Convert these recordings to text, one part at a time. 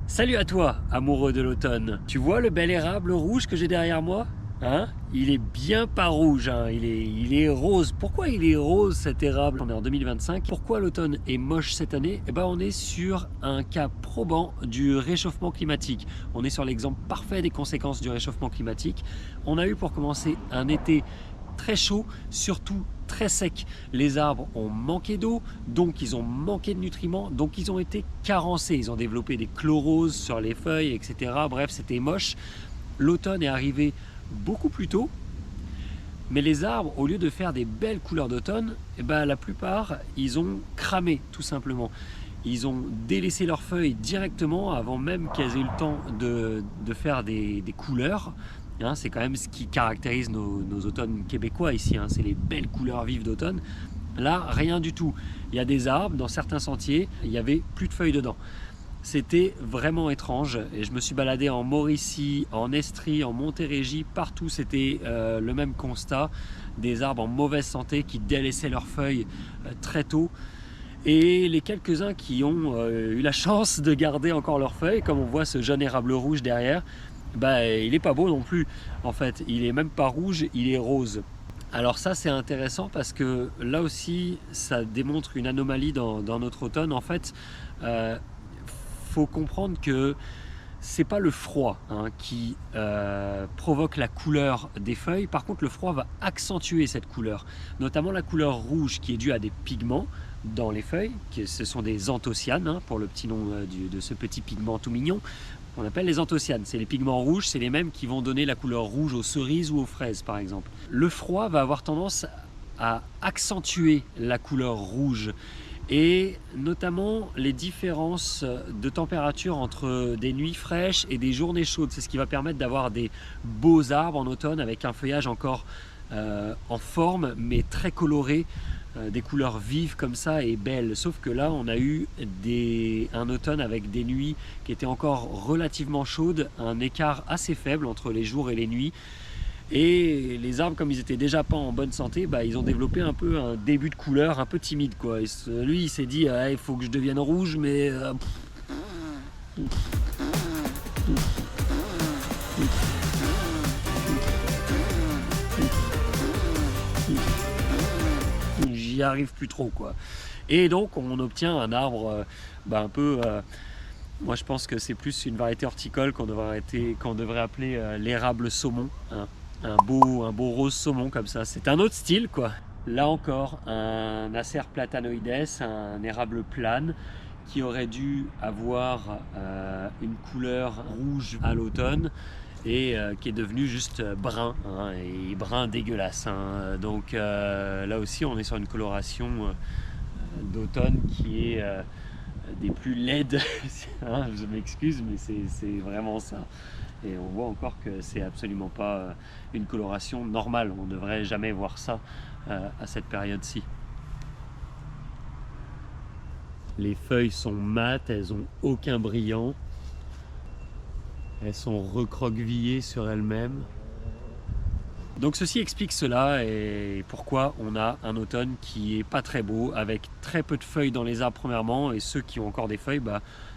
Salut à toi, amoureux de l'automne. Tu vois le bel érable rouge que j'ai derrière moi? Hein? Il est bien pas rouge, hein. Il est rose. Pourquoi il est rose cet érable? On est en 2025. Pourquoi l'automne est moche cette année? Eh ben, on est sur un cas probant du réchauffement climatique. On est sur l'exemple parfait des conséquences du réchauffement climatique. On a eu pour commencer un été très chaud, surtout très sec. Les arbres ont manqué d'eau, donc ils ont manqué de nutriments, donc ils ont été carencés. Ils ont développé des chloroses sur les feuilles, etc. Bref, c'était moche. L'automne est arrivé beaucoup plus tôt, mais les arbres, au lieu de faire des belles couleurs d'automne, eh ben, la plupart, ils ont cramé, tout simplement. Ils ont délaissé leurs feuilles directement avant même qu'elles aient eu le temps de faire des couleurs. Hein, c'est quand même ce qui caractérise nos automnes québécois ici, hein, c'est les belles couleurs vives d'automne. Là, rien du tout. Il y a des arbres, dans certains sentiers, il n'y avait plus de feuilles dedans. C'était vraiment étrange et je me suis baladé en Mauricie, en Estrie, en Montérégie, partout c'était le même constat, des arbres en mauvaise santé qui délaissaient leurs feuilles très tôt. Et les quelques-uns qui ont eu la chance de garder encore leurs feuilles, comme on voit ce jeune érable rouge derrière, bah, il n'est pas beau non plus. En fait, il est même pas rouge, il est rose. Alors ça c'est intéressant parce que là aussi ça démontre une anomalie dans notre automne. En fait, faut comprendre que c'est pas le froid qui provoque la couleur des feuilles. Par contre, le froid va accentuer cette couleur, notamment la couleur rouge qui est due à des pigments dans les feuilles, ce sont des anthocyanes, pour le petit nom de ce petit pigment tout mignon. On appelle les anthocyanes. C'est les pigments rouges, c'est les mêmes qui vont donner la couleur rouge aux cerises ou aux fraises par exemple. Le froid va avoir tendance à accentuer la couleur rouge et notamment les différences de température entre des nuits fraîches et des journées chaudes. C'est ce qui va permettre d'avoir des beaux arbres en automne avec un feuillage encore en forme mais très coloré, des couleurs vives comme ça et belles. Sauf que là on a eu un automne avec des nuits qui étaient encore relativement chaudes, un écart assez faible entre les jours et les nuits. Et les arbres, comme ils étaient déjà pas en bonne santé, bah, ils ont développé un peu un début de couleur un peu timide, quoi. Et lui il s'est dit il faut que je devienne rouge, mais j'y arrive plus trop, quoi. Et donc on obtient un arbre un peu moi je pense que c'est plus une variété horticole qu'on devrait appeler l'érable saumon, hein. Un beau rose saumon comme ça, c'est un autre style, quoi. Là encore, un Acer platanoides, un érable plane qui aurait dû avoir une couleur rouge à l'automne et qui est devenu juste brun, et brun dégueulasse, Donc là aussi on est sur une coloration d'automne qui est des plus laides. Je m'excuse mais c'est vraiment ça. Et on voit encore que c'est absolument pas une coloration normale. On ne devrait jamais voir ça à cette période-ci. Les feuilles sont mates, elles n'ont aucun brillant. Elles sont recroquevillées sur elles-mêmes. Donc ceci explique cela et pourquoi on a un automne qui est pas très beau, avec très peu de feuilles dans les arbres premièrement, et ceux qui ont encore des feuilles,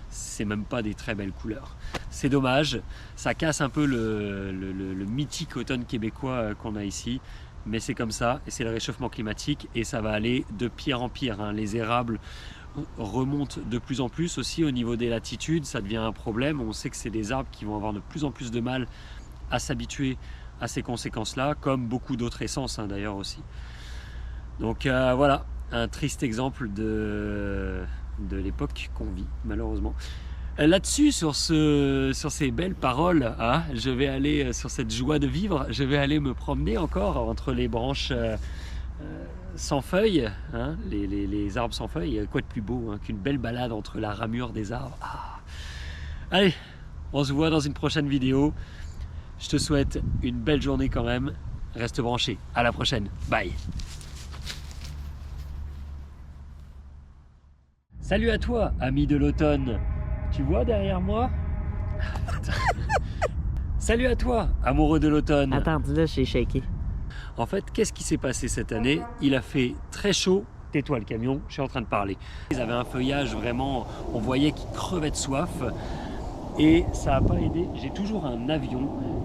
c'est même pas des très belles couleurs. C'est dommage, ça casse un peu le mythique automne québécois qu'on a ici, mais c'est comme ça, et c'est le réchauffement climatique, et ça va aller de pire en pire. Les érables remontent de plus en plus aussi au niveau des latitudes, ça devient un problème. On sait que c'est des arbres qui vont avoir de plus en plus de mal à s'habituer à ces conséquences-là, comme beaucoup d'autres essences d'ailleurs aussi. Donc voilà, un triste exemple de l'époque qu'on vit, malheureusement. Là-dessus, sur ces belles paroles, je vais aller sur cette joie de vivre, je vais aller me promener encore entre les branches sans feuilles, les arbres sans feuilles. Quoi de plus beau qu'une belle balade entre la ramure des arbres. Allez, on se voit dans une prochaine vidéo. Je te souhaite une belle journée quand même. Reste branché. À la prochaine. Bye. Salut à toi, ami de l'automne. Tu vois derrière moi? Salut à toi, amoureux de l'automne. Attends, dis-le, je suis shaké. En fait, qu'est-ce qui s'est passé cette année? Il a fait très chaud. Tais-toi le camion, je suis en train de parler. Ils avaient un feuillage vraiment, on voyait qu'ils crevaient de soif. Et ça n'a pas aidé, j'ai toujours un avion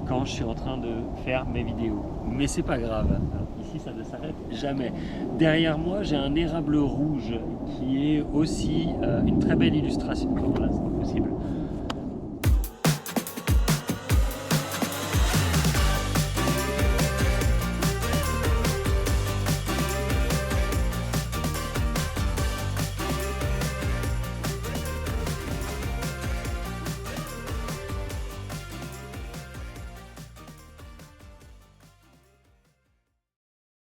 quand je suis en train de faire mes vidéos. Mais c'est pas grave, ici ça ne s'arrête jamais. Derrière moi j'ai un érable rouge qui est aussi une très belle illustration. Voilà, c'est pas possible.